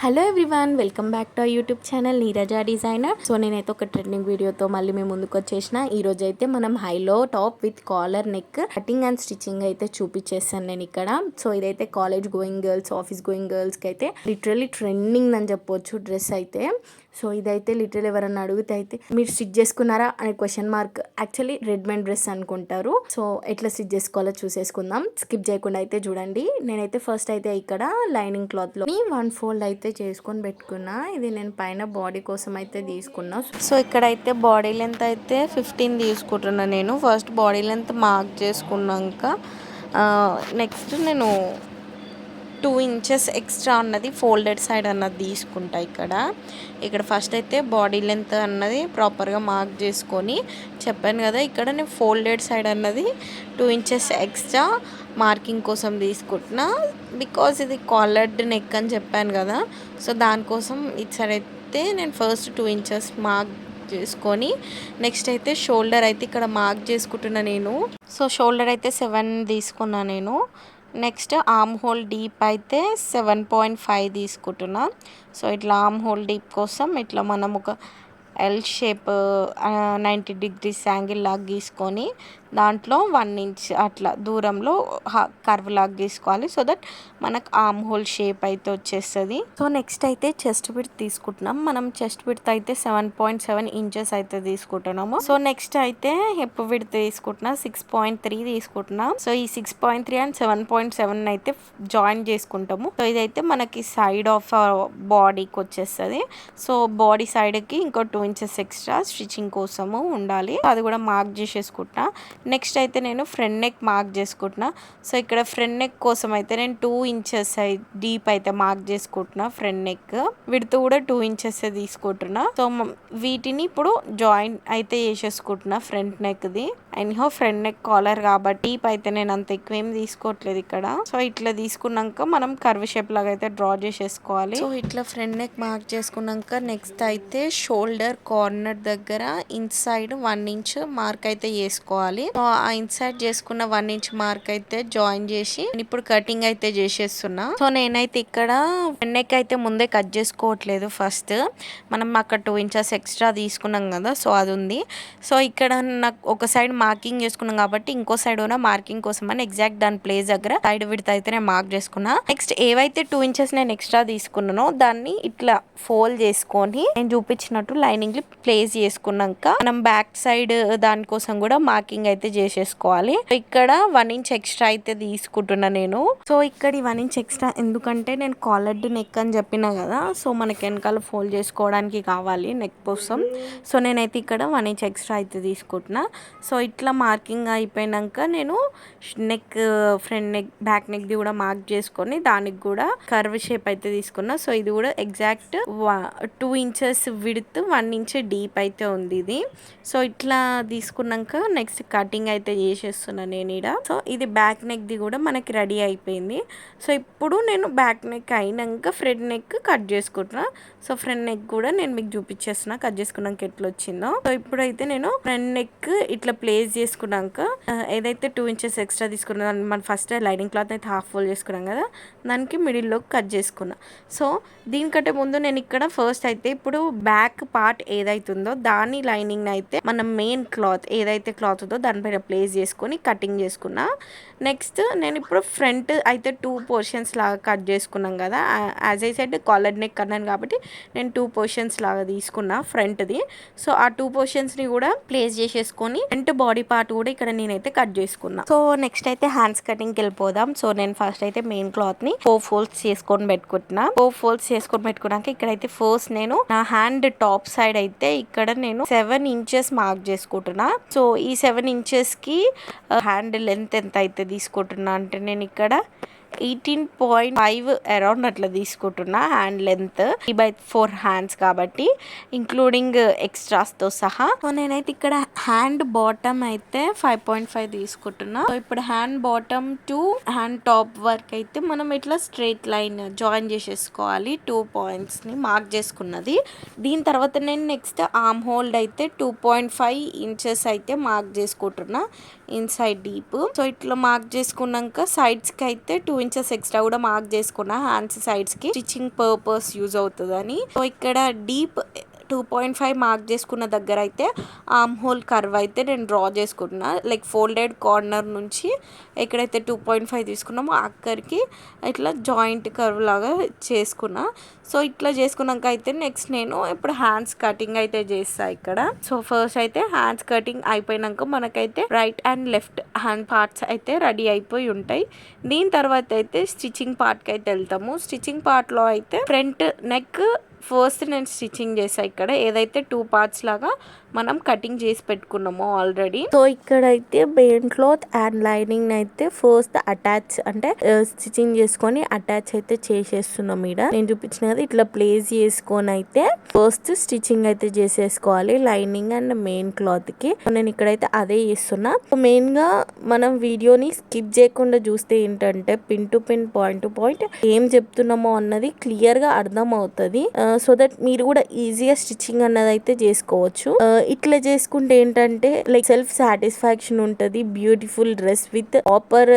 Hello everyone, welcome back to YouTube channel Neeraja designer. So నేనైతే ఒక trending వీడియోతో మళ్ళీ మేము ముందుకు వచ్చేసిన. ఈరోజు అయితే మనం high low top with collar neck cutting and stitching అయితే చూపించేస్తాను నేను ఇక్కడ. సో ఇదైతే college going girls, office going గర్ల్స్కి అయితే లిటరల్లీ ట్రెండింగ్ అని చెప్పొచ్చు డ్రెస్ అయితే. సో ఇదైతే లిటరల్ ఎవరన్నా అడిగితే అయితే మీరు స్టిచ్ చేసుకున్నారా అనే question mark. Actually readymade dress అనుకుంటారు. సో ఎట్లా స్టిచ్ చేసుకోవాలో చూసేసుకుందాం. స్కిప్ చేయకుండా అయితే చూడండి. నేనైతే ఫస్ట్ అయితే ఇక్కడ లైనింగ్ క్లాత్లో 1 ఫోల్డ్ అయితే చేసుకొని పెట్టుకున్నా. ఇది నేను పైన బాడీ కోసం అయితే తీసుకున్నా. సో ఇక్కడైతే బాడీ లెంత్ అయితే 15 తీసుకుంటున్నా నేను. ఫస్ట్ బాడీ లెంత్ మార్క్ చేసుకున్నాక నెక్స్ట్ నేను 2 ఇంచెస్ ఎక్స్ట్రా అన్నది ఫోల్డెడ్ సైడ్ అన్నది తీసుకుంటా. ఇక్కడ ఫస్ట్ అయితే బాడీ లెంత్ అన్నది ప్రాపర్గా మార్క్ చేసుకొని చెప్పాను కదా, ఇక్కడ నేను ఫోల్డెడ్ సైడ్ అన్నది 2 ఇంచెస్ ఎక్స్ట్రా మార్కింగ్ కోసం తీసుకుంటున్నా. బికాజ్ ఇది కాలర్డ్ నెక్ అని చెప్పాను కదా, సో దానికోసం ఇటు సైడ్ అయితే నేను ఫస్ట్ 2 ఇంచెస్ మార్క్ చేసుకొని నెక్స్ట్ అయితే షోల్డర్ అయితే ఇక్కడ మార్క్ చేసుకుంటున్నా నేను. సో షోల్డర్ అయితే 7 తీసుకున్నా నేను. నెక్స్ట్ ఆర్మ్ హోల్ డీప్ అయితే 7.5 తీసుకుంటున్నా. సో ఇట్లా ఆర్మ్ హోల్ డీప్ కోసం ఇట్లా మనం ఒక ఎల్ షేప్ 90 డిగ్రీస్ యాంగిల్ లాగా గీసుకొని దాంట్లో 1 ఇంచ్ అట్లా దూరంలో కర్వ్ లాగా గీసుకోవాలి. సో దట్ మనకు ఆర్మ్ హోల్ షేప్ అయితే వచ్చేస్తుంది. సో నెక్స్ట్ అయితే చెస్ట్ విడ్త్ తీసుకుంటున్నాం. మనం చెస్ట్ విడ్త్ అయితే 7.7 ఇంచెస్ అయితే తీసుకుంటున్నాము. సో నెక్స్ట్ అయితే హిప్ విడ్త్ తీసుకుంటున్నా 6.3 తీసుకుంటున్నాం. సో ఈ 6.3 అండ్ 7.7 అయితే జాయిన్ చేసుకుంటాము. సో ఇదైతే మనకి సైడ్ ఆఫ్ బాడీకి వచ్చేస్తుంది. సో బాడీ సైడ్కి ఇంకో 2 ఇంచెస్ ఎక్స్ట్రా స్టిచ్చింగ్ కోసము ఉండాలి. అది కూడా మార్క్ చేసేసుకుంటున్నా. నెక్స్ట్ అయితే నేను ఫ్రంట్ నెక్ మార్క్ చేసుకుంటున్నా. సో ఇక్కడ ఫ్రంట్ నెక్ కోసం అయితే నేను 2 ఇంచెస్ డీప్ అయితే మార్క్ చేసుకుంటున్నా. ఫ్రంట్ నెక్ విడ్త్ కూడా 2 ఇంచెస్ తీసుకుంటున్నా. సో వీటిని ఇప్పుడు జాయిన్ అయితే చేసేసుకుంటున్నా ఫ్రంట్ నెక్ది. అండ్ ఫ్రంట్ నెక్ కాలర్ కాబట్టి డీప్ అయితే నేను అంత ఎక్కువ ఏం తీసుకోవట్లేదు ఇక్కడ. సో ఇట్లా తీసుకున్నాక మనం కర్వ్ షేప్ లాగా అయితే డ్రా చేసేసుకోవాలి. సో ఇట్లా ఫ్రంట్ నెక్ మార్క్ చేసుకున్నాక నెక్స్ట్ అయితే షోల్డర్ కార్నర్ దగ్గర ఇన్సైడ్ 1 ఇంచ్ మార్క్ అయితే చేసుకోవాలి. సో ఆ ఇన్సైడ్ చేసుకున్న 1 ఇంచ్ మార్క్ అయితే జాయిన్ చేసి ఇప్పుడు కటింగ్ అయితే చేసేస్తున్నా. సో నేనైతే ఇక్కడ ఫ్రంట్ నెక్ అయితే ముందే కట్ చేసుకోవట్లేదు. ఫస్ట్ మనం అక్కడ 2 ఇంచెస్ ఎక్స్ట్రా తీసుకున్నాం కదా, సో అది ఉంది. సో ఇక్కడ నాకు ఒక సైడ్ మార్కింగ్ చేసుకున్నాం కాబట్టి ఇంకో సైడ్ ఉన్న మార్కింగ్ కోసం అని ఎగ్జాక్ట్ దాని ప్లేస్ దగ్గర సైడ్ విడ్త్ అయితే నేను మార్క్ చేసుకున్నా. నెక్స్ట్ ఏవైతే 2 ఇంచెస్ నేను ఎక్స్ట్రా తీసుకున్నానో దాన్ని ఇట్లా ఫోల్డ్ చేసుకొని నేను చూపించినట్టు లైనింగ్ ప్లేస్ చేసుకున్నాక మనం బ్యాక్ సైడ్ దానికోసం కూడా మార్కింగ్ అయితే చేసేసుకోవాలి. ఇక్కడ 1 ఇంచ్ ఎక్స్ట్రా అయితే తీసుకుంటున్నా నేను. సో ఇక్కడ 1 ఇంచ్ ఎక్స్ట్రా ఎందుకంటే నేను కాలర్డ్ నెక్ అని చెప్పినా కదా, సో మనకి వెనకాల ఫోల్డ్ చేసుకోవడానికి కావాలి నెక్ కోసం. సో నేనైతే ఇక్కడ 1 ఇంచ్ ఎక్స్ట్రా అయితే తీసుకుంటున్నా. సో ఇట్లా మార్కింగ్ అయిపోయినాక నేను నెక్ ఫ్రంట్ నెక్ బ్యాక్ నెక్ది కూడా మార్క్ చేసుకొని దానికి కూడా కర్వ్ షేప్ అయితే తీసుకున్నా. సో ఇది కూడా exact 2 inches width 1 inch deep అయితే ఉంది ఇది. సో ఇట్లా తీసుకున్నాక నెక్స్ట్ కటింగ్ అయితే చేసేస్తున్నా నేను ఇక్కడ. సో ఇది బ్యాక్ నెక్ది కూడా మనకి రెడీ అయిపోయింది. సో ఇప్పుడు నేను బ్యాక్ నెక్ అయినాక ఫ్రంట్ నెక్ కట్ చేసుకుంటున్నా. సో ఫ్రంట్ నెక్ కూడా నేను మీకు చూపించేస్తున్నా కట్ చేసుకున్నాక ఎట్లా వచ్చిందో. సో ఇప్పుడైతే నేను ఫ్రంట్ నెక్ ఇట్లా ప్లేస్ చేసుకున్నాక ఏదైతే 2 ఇంచెస్ ఎక్స్ట్రా తీసుకున్నా మనం ఫస్ట్ లైనింగ్ క్లాత్ అయితే హాఫ్ ఫోల్డ్ చేసుకున్నాం కదా, దానికి మిడిల్లో కట్ చేసుకున్నా. సో దీనికంటే ముందు నేను ఇక్కడ ఫస్ట్ అయితే ఇప్పుడు బ్యాక్ పార్ట్ ఏదైతుందో దాని లైనింగ్ అయితే మనం మెయిన్ క్లాత్ ఏదైతే క్లాత్ ఉందో దానిపైన ప్లేస్ చేసుకొని కటింగ్ చేసుకున్నా. నెక్స్ట్ నేను ఇప్పుడు ఫ్రంట్ అయితే 2 పోర్షన్స్ లాగా కట్ చేసుకున్నాం కదా, as I said collar neck అన్నాను కాబట్టి నేను 2 పోర్షన్స్ లాగా తీసుకున్నా ఫ్రంట్ది. సో ఆ 2 పోర్షన్స్ని కూడా ప్లేస్ చేసేసుకొని ఫ్రంట్ బాడీ పార్ట్ కూడా ఇక్కడ నేనైతే కట్ చేసుకున్నా. సో నెక్స్ట్ అయితే హ్యాండ్స్ కటింగ్కి వెళ్ళిపోదాం. సో నేను ఫస్ట్ అయితే మెయిన్ క్లాత్ని 4 ఫోల్డ్స్ చేసుకొని పెట్టుకుంటున్నా. 4 ఫోల్డ్స్ చేసుకొని పెట్టుకున్నాక ఇక్కడైతే ఫస్ట్ నేను నా హ్యాండ్ టాప్ సైడ్ అయితే ఇక్కడ నేను 7 ఇంచెస్ మార్క్ చేసుకుంటున్నా. సో ఈ 7 ఇంచెస్ కి హ్యాండ్ లెంత్ ఎంత అయితే తీసుకుంటున్నా అంటే నేను ఇక్కడ 18.5 అరౌండ్ అట్లా తీసుకుంటున్నా హ్యాండ్ లెంత్. 3/4 హ్యాండ్స్ కాబట్టి ఇంక్లూడింగ్ ఎక్స్ట్రాస్తో సహా. సో నేనైతే ఇక్కడ హ్యాండ్ బాటమ్ అయితే 5.5 తీసుకుంటున్నా. సో ఇప్పుడు hand bottom to hand top వరకు అయితే మనం ఇట్లా స్ట్రైట్ లైన్ జాయిన్ చేసేసుకోవాలి. 2 పాయింట్స్ని మార్క్ చేసుకున్నది. దీని తర్వాత నేను నెక్స్ట్ ఆర్మ్ హోల్డ్ అయితే 2.5 ఇంచెస్ అయితే మార్క్ చేసుకుంటున్నా ఇన్సైడ్ డీప్. సో ఇట్లా మార్క్ చేసుకున్నాక సైడ్స్కి అయితే 2 ఇంచెస్ ఎక్స్ట్రా కూడా మార్క్ చేసుకున్నా హ్యాండ్స్ సైడ్స్కి స్టిచ్చింగ్ పర్పస్ యూజ్ అవుతుందని. సో ఇక్కడ డీప్ 2.5 మార్క్ చేసుకున్న దగ్గర అయితే ఆర్మ్ హోల్ కర్వ్ అయితే నేను డ్రా చేసుకున్నా. లైక్ ఫోల్డెడ్ కార్నర్ నుంచి ఎక్కడైతే 2.5 తీసుకున్నామో అక్కడికి ఇట్లా జాయింట్ కర్వ్ లాగా చేసుకున్నా. సో ఇట్లా చేసుకున్నాక అయితే నెక్స్ట్ నేను ఇప్పుడు హ్యాండ్స్ కటింగ్ అయితే చేస్తాను ఇక్కడ. సో ఫస్ట్ అయితే హ్యాండ్స్ కటింగ్ అయిపోయినాక మనకైతే right and left hand parts అయితే రెడీ అయిపోయి ఉంటాయి. దీని తర్వాత అయితే స్టిచ్చింగ్ పార్ట్కి అయితే వెళ్తాము. స్టిచ్చింగ్ పార్ట్లో అయితే ఫ్రంట్ నెక్ ఫస్ట్ నేను స్టిచ్చింగ్ చేసా. ఇక్కడ ఏదైతే 2 పార్ట్స్ లాగా మనం కటింగ్ చేసి పెట్టుకున్నామో ఆల్రెడీ. సో ఇక్కడైతే మెయిన్ క్లాత్ అండ్ లైనింగ్ అయితే ఫస్ట్ అటాచ్ అంటే స్టిచ్చింగ్ చేసుకొని అటాచ్ అయితే చేసేస్తున్నాం. ఇక్కడ నేను చూపించిన కదా ఇట్లా ప్లేస్ చేసుకొని అయితే ఫస్ట్ స్టిచ్చింగ్ అయితే చేసేసుకోవాలి లైనింగ్ అండ్ మెయిన్ క్లాత్ కి. నేను ఇక్కడైతే అదే చేస్తున్నా. మెయిన్ గా మనం వీడియోని స్కిప్ చేయకుండా చూస్తే ఏంటంటే pin to pin point to point ఏం చెప్తున్నామో అన్నది క్లియర్ గా అర్థం అవుతుంది. సో దట్ మీరు కూడా ఈజీగా స్టిచ్చింగ్ అన్నది అయితే చేసుకోవచ్చు. ఇట్లా చేసుకుంటే ఏంటంటే లైక్ సెల్ఫ్ సాటిస్ఫాక్షన్ ఉంటుంది. Beautiful dress with proper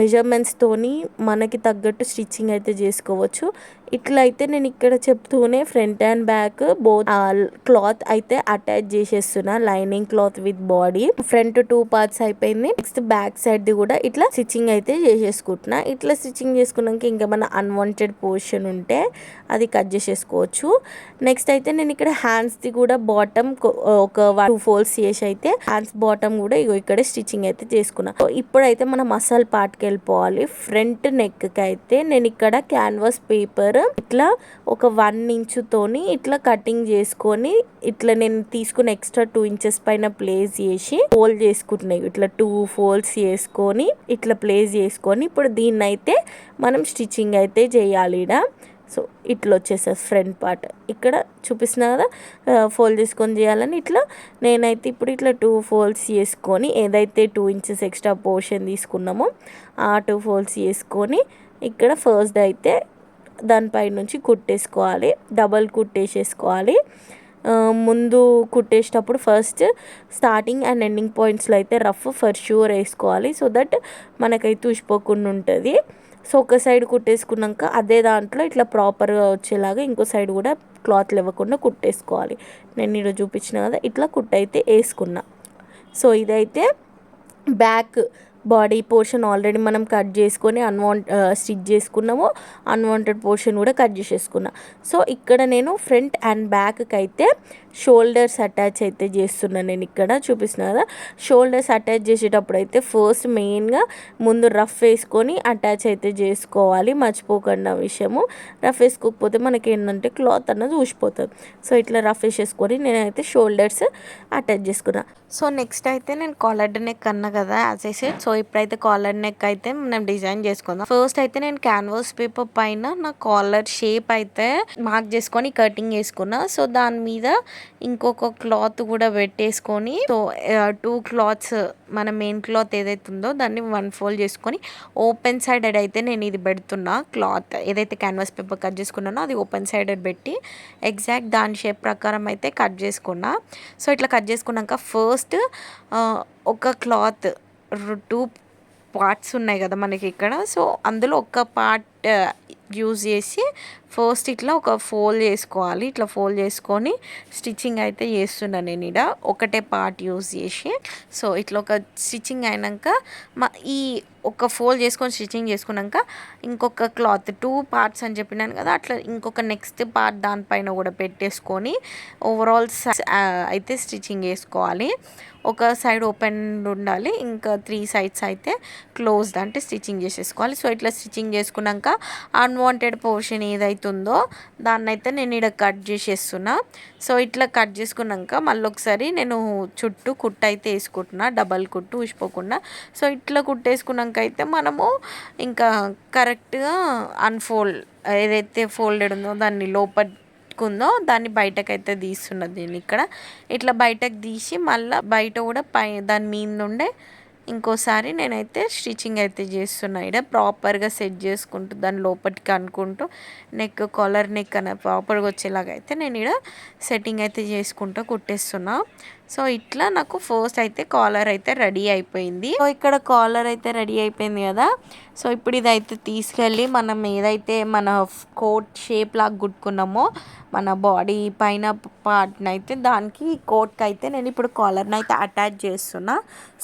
measurements తోని మనకి తగ్గట్టు స్టిచ్చింగ్ అయితే చేసుకోవచ్చు. ఇట్లా అయితే నేను ఇక్కడ చెప్తూనే front and back both cloth అయితే అటాచ్ చేసేస్తున్నా. Lining cloth with body front 2 parts అయిపోయింది. నెక్స్ట్ బ్యాక్ సైడ్ ది కూడా ఇట్లా స్టిచ్చింగ్ అయితే చేసేసుకుంటున్నా. ఇట్లా స్టిచ్చింగ్ చేసుకున్నాక ఇంకేమైనా అన్వాంటెడ్ పోర్షన్ ఉంటే అది కట్ చేసేసుకోవచ్చు. నెక్స్ట్ అయితే నేను ఇక్కడ హ్యాండ్స్ ది కూడా బాటమ్ ఒక 2 ఫోల్డ్స్ చేసి అయితే హ్యాండ్స్ బాటమ్ కూడా ఇక్కడ స్టిచ్చింగ్ అయితే చేసుకున్నా. ఇప్పుడైతే మనం మసాల్ పార్ట్కి వెళ్ళిపోవాలి. ఫ్రంట్ నెక్ కి అయితే నేను ఇక్కడ క్యాన్వాస్ పేపర్ ఇట్లా ఒక 1 ఇంచ్ తోని ఇట్లా కటింగ్ చేసుకొని ఇట్లా నేను తీసుకున్న ఎక్స్ట్రా 2 ఇంచెస్ పైన ప్లేస్ చేసి ఫోల్డ్ చేసుకుంటున్నాయి. ఇట్లా 2 ఫోల్డ్స్ చేసుకొని ఇట్లా ప్లేస్ చేసుకొని ఇప్పుడు దీన్ని అయితే మనం స్టిచ్చింగ్ అయితే చేయాలి. సో ఇట్లా వచ్చేసారు ఫ్రంట్ పార్ట్. ఇక్కడ చూపిస్తున్నా కదా ఫోల్డ్ చేసుకొని చేయాలని. ఇట్లా నేనైతే ఇప్పుడు ఇట్లా 2 ఫోల్డ్స్ చేసుకొని ఏదైతే 2 ఇంచెస్ ఎక్స్ట్రా పోర్షన్ తీసుకున్నామో ఆ 2 ఫోల్డ్స్ చేసుకొని ఇక్కడ ఫస్ట్ అయితే దానిపై నుంచి కుట్టేసుకోవాలి. డబల్ కుట్టేసేసుకోవాలి. ముందు కుట్టేసేటప్పుడు ఫస్ట్ స్టార్టింగ్ అండ్ ఎండింగ్ పాయింట్స్లో అయితే రఫ్ ఫర్ షూర్ వేసుకోవాలి. సో దట్ మనకైతే ఉసిపోకుండా ఉంటుంది. సో ఒక సైడ్ కుట్టేసుకున్నాక అదే దాంట్లో ఇట్లా ప్రాపర్గా వచ్చేలాగా ఇంకో సైడ్ కూడా క్లాత్లు ఇవ్వకుండా కుట్టేసుకోవాలి. నేను ఈరోజు చూపించిన కదా ఇట్లా కుట్టయితే వేసుకున్నా. సో ఇదైతే బ్యాక్ బాడీ పోర్షన్ ఆల్రెడీ మనం కట్ చేసుకొని స్టిచ్ చేసుకున్నాము. అన్వాంటెడ్ పోర్షన్ కూడా కట్ చేసేసుకున్నా. సో ఇక్కడ నేను ఫ్రంట్ అండ్ బ్యాక్కి అయితే షోల్డర్స్ అటాచ్ అయితే చేస్తున్నాను. నేను ఇక్కడ చూపిస్తున్నా కదా షోల్డర్స్ అటాచ్ చేసేటప్పుడు అయితే ఫస్ట్ మెయిన్గా ముందు రఫ్ వేసుకొని అటాచ్ అయితే చేసుకోవాలి. మర్చిపోకుండా విషయము. రఫ్ వేసుకోకపోతే మనకి ఏంటంటే క్లాత్ అన్నది ఊసిపోతుంది. సో ఇట్లా రఫ్ వేసేసుకొని నేనైతే షోల్డర్స్ అటాచ్ చేసుకున్నా. సో నెక్స్ట్ అయితే నేను కాలర్ నెక్ అన్నా కదా యాజ్ ఐ సెడ్. సో ఇప్పుడైతే కాలర్ నెక్ అయితే మనం డిజైన్ చేసుకుందాం. ఫస్ట్ అయితే నేను క్యాన్వాస్ పేపర్ పైన నా కాలర్ షేప్ అయితే మార్క్ చేసుకొని కటింగ్ చేసుకున్నా. సో దాని మీద ఇంకొక క్లాత్ కూడా పెట్టేసుకొని సో 2 క్లాత్స్ మన మెయిన్ క్లాత్ ఏదైతే ఉందో దాన్ని 1 ఫోల్డ్ చేసుకొని ఓపెన్ సైడెడ్ అయితే నేను ఇది పెడుతున్నా. క్లాత్ ఏదైతే క్యాన్వాస్ పేపర్ కట్ చేసుకున్నానో అది ఓపెన్ సైడెడ్ పెట్టి ఎగ్జాక్ట్ దాని షేప్ ప్రకారం అయితే కట్ చేసుకున్నా. సో ఇట్లా కట్ చేసుకున్నాక ఫస్ట్ ఒక క్లాత్ 2 పార్ట్స్ ఉన్నాయి కదా మనకి ఇక్కడ. సో అందులో ఒక పార్ట్ యూజ్ చేసి ఫస్ట్ ఇట్లా ఒక ఫోల్డ్ చేసుకోవాలి. ఇట్లా ఫోల్డ్ చేసుకొని స్టిచ్చింగ్ అయితే చేస్తున్నాను నేను ఇక్కడ ఒకటే పార్ట్ యూజ్ చేసి. సో ఇట్లా ఒక స్టిచ్చింగ్ అయినాక ఈ ఒక ఫోల్డ్ చేసుకొని స్టిచ్చింగ్ చేసుకున్నాక ఇంకొక క్లాత్ 2 పార్ట్స్ అని చెప్పినాను కదా అట్లా ఇంకొక నెక్స్ట్ పార్ట్ దానిపైన కూడా పెట్టేసుకొని ఓవరాల్ అయితే స్టిచ్చింగ్ చేసుకోవాలి. ఒక సైడ్ ఓపెన్ ఉండాలి, ఇంకా 3 సైడ్స్ అయితే క్లోజ్డ్ అంటే స్టిచ్చింగ్ చేసేసుకోవాలి. సో ఇట్లా స్టిచ్చింగ్ చేసుకున్నాక అన్వాంటెడ్ పోర్షన్ ఏదైతుందో దాన్ని అయితే నేను ఇక్కడ కట్ చేసేస్తున్నా. సో ఇట్లా కట్ చేసుకున్నాక మళ్ళీ ఒకసారి నేను చుట్టూ కుట్టు అయితే వేసుకుంటున్నా, డబల్ కుట్టు ఊసిపోకుండా. సో ఇట్లా కుట్టేసుకున్నాక అయితే మనము ఇంకా కరెక్ట్గా అన్ఫోల్డ్ ఏదైతే ఫోల్డెడ్ ఉందో దాన్ని లోపట్టుకుందో దాన్ని బయటకైతే తీస్తున్నది. నేను ఇక్కడ ఇట్లా బయటకు తీసి మళ్ళీ బయట కూడా దాని మీద నుండే ఇంకోసారి నేనైతే స్టిచ్చింగ్ అయితే చేస్తున్నా. ఇక్కడ ప్రాపర్గా సెట్ చేసుకుంటూ దాని లోపలికి అనుకుంటూ నెక్ కాలర్ నెక్ అనే ప్రాపర్గా వచ్చేలాగా అయితే నేను ఇక్కడ సెట్టింగ్ అయితే చేసుకుంటూ కుట్టేస్తున్నా. సో ఇట్లా నాకు ఫస్ట్ అయితే కాలర్ అయితే రెడీ అయిపోయింది. సో ఇక్కడ కాలర్ అయితే రెడీ అయిపోయింది కదా. సో ఇప్పుడు ఇదైతే తీసుకెళ్ళి మనం ఏదైతే మన కోట్ షేప్ లాగా కుట్టుకున్నామో మన బాడీ పైన పార్ట్ని అయితే దానికి కోట్కి అయితే నేను ఇప్పుడు కాలర్ని అయితే అటాచ్ చేస్తున్నా.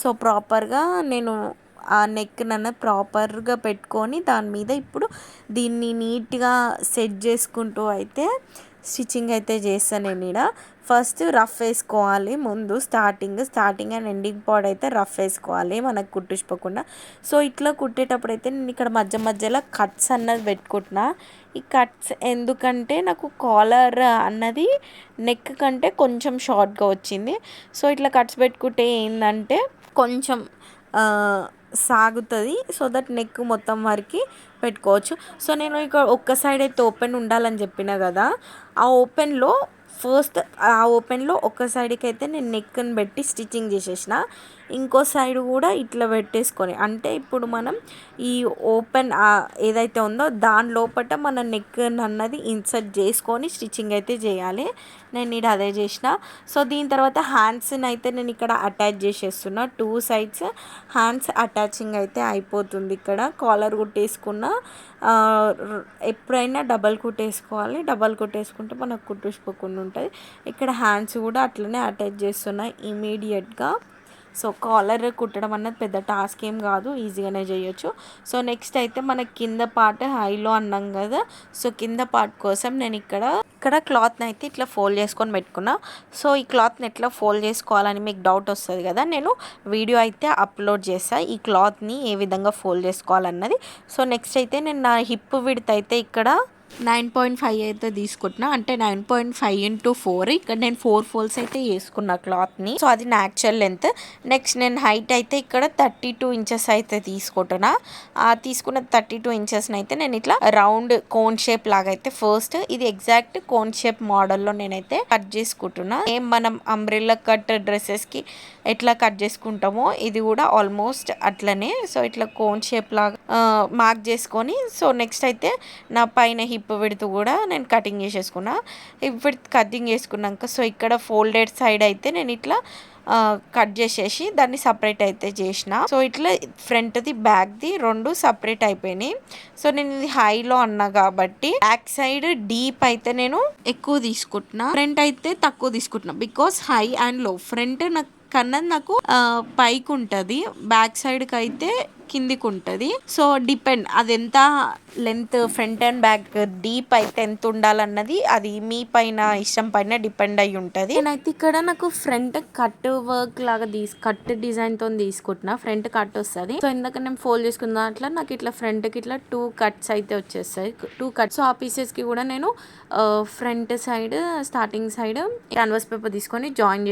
సో ప్రాపర్గా నేను ఆ నెక్ నన్ను ప్రాపర్గా పెట్టుకొని దాని మీద ఇప్పుడు దీన్ని నీట్గా సెట్ చేసుకుంటూ అయితే స్టిచ్చింగ్ అయితే చేస్తాను. నేను ఇక్కడ ఫస్ట్ రఫ్ వేసుకోవాలి. ముందు స్టార్టింగ్ అండ్ ఎండింగ్ పార్ట్ అయితే రఫ్ వేసుకోవాలి మనకు కుట్టించుకోకుండా. సో ఇట్లా కుట్టేటప్పుడు అయితే నేను ఇక్కడ మధ్యలో కట్స్ అన్నది పెట్టుకుంటున్నా. ఈ కట్స్ ఎందుకంటే నాకు కాలర్ అన్నది నెక్ కంటే కొంచెం షార్ట్గా వచ్చింది. సో ఇట్లా కట్స్ పెట్టుకుంటే ఏంటంటే కొంచెం సాగుతుంది. సో దట్ నెక్ మొత్తం వరకు పెట్టుకోవచ్చు. సో నేను ఇక్కడ ఒక్క సైడ్ అయితే ఓపెన్ ఉండాలని చెప్పిన కదా, ఆ ఓపెన్లో ఒక సైడ్కి అయితే నేను నెక్ని పెట్టి స్టిచ్చింగ్ చేసేసిన. ఇంకో సైడ్ కూడా ఇట్లా పెట్టేసుకొని, అంటే ఇప్పుడు మనం ఈ ఓపెన్ ఏదైతే ఉందో దాని లోపల మన నెక్ అన్నది ఇన్సర్ట్ చేసుకొని స్టిచ్చింగ్ అయితే చేయాలి. నేను ఇక్కడ అదే చేసిన. సో దీని తర్వాత హ్యాండ్స్ని అయితే నేను ఇక్కడ అటాచ్ చేసేస్తున్నా. 2 sides హ్యాండ్స్ అటాచింగ్ అయితే అయిపోతుంది. ఇక్కడ కాలర్ కుట్టేసుకున్న ఎప్పుడైనా డబల్ కుట్టేసుకోవాలి. డబల్ కుట్టేసుకుంటే మనకు కుట్టించుకోకుండా ఉంటుంది. ఇక్కడ హ్యాండ్స్ కూడా అట్లనే అటాచ్ చేస్తున్నా ఇమీడియట్గా. సో కాలర్ కుట్టడం అన్నది పెద్ద టాస్క్ ఏం కాదు, ఈజీగానే చేయొచ్చు. సో నెక్స్ట్ అయితే మనకి కింద పార్ట్ హైలో అన్నాం కదా. సో కింద పార్ట్ కోసం నేను ఇక్కడ క్లాత్ని అయితే ఇట్లా ఫోల్డ్ చేసుకొని పెట్టుకున్నా. సో ఈ క్లాత్ని ఎట్లా ఫోల్డ్ చేసుకోవాలని మీకు డౌట్ వస్తుంది కదా, నేను వీడియో అయితే అప్లోడ్ చేస్తాను ఈ క్లాత్ని ఏ విధంగా ఫోల్డ్ చేసుకోవాలన్నది. సో నెక్స్ట్ అయితే నేను నా హిప్ విడ్త్ అయితే ఇక్కడ 9.5 అయితే తీసుకుంటున్నా. అంటే 9.5 × 4. ఇక్కడ నేను 4 folds అయితే వేసుకున్నా క్లాత్ని. సో అది నా యాక్చువల్ లెంత్. నెక్స్ట్ నేను హైట్ అయితే ఇక్కడ 32 inches అయితే తీసుకుంటున్నా. తీసుకున్న 32 inchesని అయితే నేను ఇట్లా రౌండ్ కోన్ షేప్ లాగా అయితే ఫస్ట్ ఇది ఎగ్జాక్ట్ కోన్ షేప్ మోడల్లో నేనైతే కట్ చేసుకుంటున్నా. మనం అంబ్రెల్లా కట్ డ్రెస్సెస్కి ఎట్లా కట్ చేసుకుంటామో ఇది కూడా ఆల్మోస్ట్ అట్లనే. సో ఇట్లా కోన్ షేప్ లాగా మార్క్ చేసుకొని, సో నెక్స్ట్ అయితే నా పైన హిప్ విడ్త్ కూడా నేను కటింగ్ చేసేసుకున్నా. హిప్ విడ్త్ కటింగ్ చేసుకున్నాక సో ఇక్కడ ఫోల్డెడ్ సైడ్ అయితే నేను ఇట్లా కట్ చేసేసి దాన్ని సపరేట్ అయితే చేసిన. సో ఇట్లా ఫ్రంట్ది బ్యాక్ది 2 సపరేట్ అయిపోయినాయి. సో నేను ఇది హైలో అన్నా కాబట్టి బ్యాక్ సైడ్ డీప్ అయితే నేను ఎక్కువ తీసుకుంటున్నా, ఫ్రంట్ అయితే తక్కువ తీసుకుంటున్నా. బికాస్ హై అండ్ లో ఫ్రంట్ నాకు పైకి ఉంటుంది, బ్యాక్ సైడ్కి అయితే కిందికి ఉంటుంది. సో డిపెండ్ అది ఎంత length front and back deep అయితే ఎంత ఉండాలన్నది అది మీ పైన ఇష్టం పైన డిపెండ్ అయి ఉంటుంది. నేనైతే ఇక్కడ నాకు ఫ్రంట్ కట్ వర్క్ లాగా కట్ డిజైన్తో తీసుకుంటున్నా. ఫ్రంట్ కట్ వస్తుంది. సో ఇందాక నేను ఫోల్డ్ చేసుకున్న దాంట్లో నాకు ఇట్లా ఫ్రంట్కి ఇట్లా 2 cuts అయితే వచ్చేస్తాయి. 2 cuts. సో ఆ పీసెస్కి కూడా నేను front side starting side canvas paper తీసుకొని జాయిన్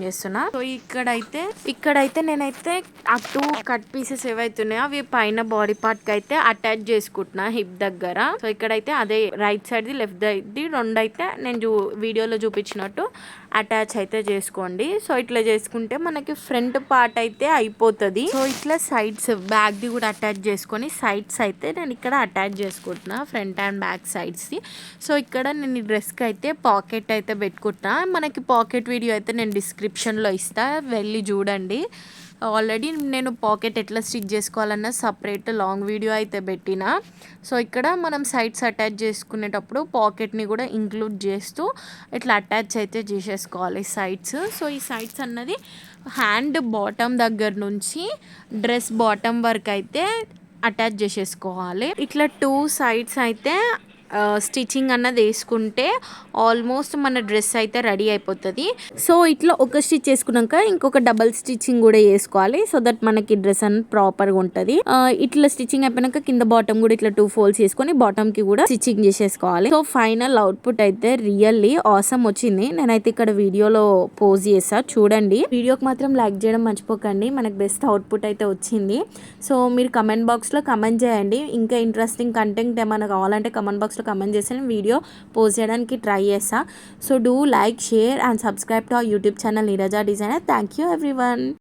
చేస్తున్నా. సో ఇక్కడైతే నేనైతే ఆ 2 cut pieces ఏవైతున్నాయో అవి పైన బాడీ పార్ట్కి అయితే అటాచ్ చేసుకుంటున్నా హిప్ దగ్గర. సో ఇక్కడైతే అదే రైట్ సైడ్ది లెఫ్ట్ సైడ్ది 2 అయితే నేను వీడియోలో చూపించినట్టు అటాచ్ అయితే చేసుకోండి. సో ఇట్లా చేసుకుంటే మనకి ఫ్రంట్ పార్ట్ అయితే అయిపోతుంది. సో ఇట్లా సైడ్స్ బ్యాక్ది కూడా అటాచ్ చేసుకొని సైడ్స్ అయితే నేను ఇక్కడ అటాచ్ చేసుకుంటున్నా, ఫ్రంట్ అండ్ బ్యాక్ సైడ్స్ది. సో ఇక్కడ నేను ఈ డ్రెస్కి అయితే పాకెట్ అయితే పెట్టుకుంటున్నా. మనకి పాకెట్ వీడియో అయితే నేను డిస్క్రిప్షన్లో ఇస్తా, వెళ్ళి చూడండి. ఆల్రెడీ నేను పాకెట్ ఎట్లా స్టిచ్ చేసుకోవాలన్న సపరేట్ లాంగ్ వీడియో అయితే పెట్టిన. సో ఇక్కడ మనం సైడ్స్ అటాచ్ చేసుకునేటప్పుడు పాకెట్ని కూడా ఇంక్లూడ్ చేస్తూ ఇట్లా అటాచ్ అయితే చేసేసుకోవాలి సైడ్స్. సో ఈ సైడ్స్ అన్నది హ్యాండ్ బాటమ్ దగ్గర నుంచి డ్రెస్ బాటమ్ వరకు అయితే అటాచ్ చేసేసుకోవాలి. ఇట్లా 2 sides అయితే స్టిచ్చింగ్ అన్నది వేసుకుంటే ఆల్మోస్ట్ మన డ్రెస్ అయితే రెడీ అయిపోతుంది. సో ఇట్లా ఒక స్టిచ్ వేసుకున్నాక ఇంకొక డబల్ స్టిచ్చింగ్ కూడా వేసుకోవాలి. సో దట్ మనకి డ్రెస్ అన్నది ప్రాపర్గా ఉంటుంది. ఇట్లా స్టిచ్చింగ్ అయిపోయినాక కింద బాటమ్ కూడా ఇట్లా 2 folds చేసుకొని బాటమ్కి కూడా స్టిచ్చింగ్ చేసేసుకోవాలి. సో ఫైనల్ అవుట్పుట్ అయితే రియల్లీ ఆసమ్ వచ్చింది. నేనైతే ఇక్కడ వీడియోలో పోజ్ చేసా, చూడండి. వీడియోకి మాత్రం లైక్ చేయడం మర్చిపోకండి. మనకు బెస్ట్ అవుట్పుట్ అయితే వచ్చింది. సో మీరు కమెంట్ బాక్స్లో కమెంట్ చేయండి. ఇంకా ఇంట్రెస్టింగ్ కంటెంట్ ఏమైనా కావాలంటే కమెంట్ బాక్స్లో కమెంట్ చేసి వీడియో పోస్ట్ చేయడానికి ట్రై చేస్తా. So do like, share and subscribe to our YouTube channel Neeraja designer. Thank you everyone.